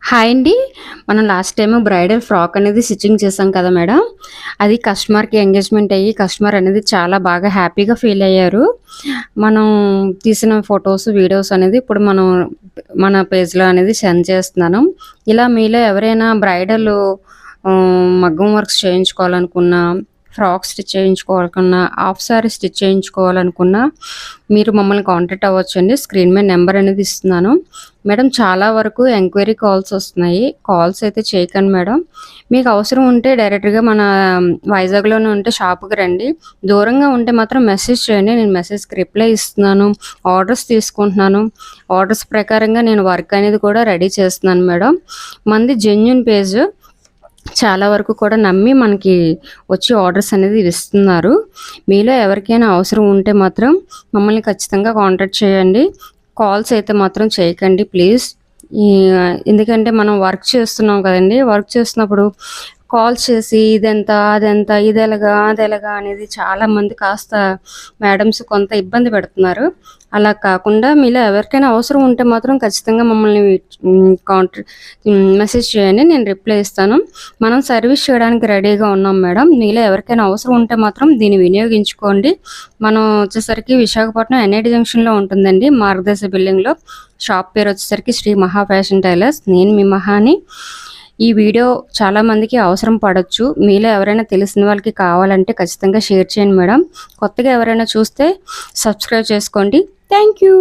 Hi అండి. మనం last time bridal frock అనేది స్టిచ్చింగ్ చేసాం కదా మేడం. అది కస్టమర్‌కి ఎంగేజ్‌మెంట్ అయ్యి కస్టమర్ అనేది చాలా బాగా హ్యాపీగా ఫీల్ అయ్యారు. మనం తీసిన ఫోటోస్, వీడియోస్ అనేది ఇప్పుడు మన పేజ్‌లో అనేది సెండ్ చేస్తున్నాను. ఇలా మీలో ఎవరైనా బ్రైడల్ మగ్గం వర్క్స్ చేయించుకోవాలనుకున్నా, ఫ్రాక్ స్టిచ్ చేయించుకోవాలనుకున్నా, హాఫ్ సారీ స్టిచ్ చేయించుకోవాలనుకున్నా మీరు మమ్మల్ని కాంటాక్ట్ అవ్వచ్చండి. స్క్రీన్ మీద నెంబర్ అనేది ఇస్తున్నాను. మేడం చాలా వరకు ఎంక్వైరీ కాల్స్ వస్తున్నాయి. కాల్స్ అయితే చేయకండి మేడం. మీకు అవసరం ఉంటే డైరెక్ట్‌గా మన వైజాగ్‌లోనే ఉంటే షాప్‌కి రండి. దూరంగా ఉంటే మాత్రం మెసేజ్ చేయండి. నేను మెసేజ్‌కి రిప్లై ఇస్తున్నాను. ఆర్డర్స్ తీసుకుంటున్నాను. ఆర్డర్స్ ప్రకారంగా నేను వర్క్ అనేది కూడా రెడీ చేస్తున్నాను మేడం. మనది జెన్యూన్ పేజ్. చాలా వరకు కూడా నమ్మి మనకి వచ్చి ఆర్డర్స్ అనేది ఇస్తున్నారు. మీలో ఎవరికైనా అవసరం ఉంటే మాత్రం మమ్మల్ని ఖచ్చితంగా కాంటాక్ట్ చేయండి. కాల్స్ అయితే మాత్రం చేయకండి ప్లీజ్. ఈ ఎందుకంటే మనం వర్క్ చేస్తున్నాం కదండీ! వర్క్ చేస్తున్నప్పుడు కాల్స్ చేసి ఇదెంత, అదెంత, ఇదెలాగా, అదెలాగా అనేది చాలామంది కాస్త మేడమ్స్ కొంత ఇబ్బంది పెడుతున్నారు. అలా కాకుండా మీలో ఎవరికైనా అవసరం ఉంటే మాత్రం ఖచ్చితంగా మమ్మల్ని మెసేజ్ చేయండి. నేను రిప్లై ఇస్తాను. మనం సర్వీస్ చేయడానికి రెడీగా ఉన్నాం మేడం. మీలో ఎవరికైనా అవసరం ఉంటే మాత్రం దీన్ని వినియోగించుకోండి. మనం వచ్చేసరికి విశాఖపట్నం ఎన్ఐటి జంక్షన్‌లో ఉంటుందండి. మార్గదర్శి బిల్డింగ్‌లో. షాప్ పేరు వచ్చేసరికి శ్రీ మహా ఫ్యాషన్ టైలర్స్. నేను మీ మహాని. ఈ వీడియో చాలామందికి అవసరం పడొచ్చు. మీలో ఎవరైనా తెలిసిన వాళ్ళకి కావాలంటే ఖచ్చితంగా షేర్ చేయండి మేడం. కొత్తగా ఎవరైనా చూస్తే సబ్స్క్రైబ్ చేసుకోండి. Thank you.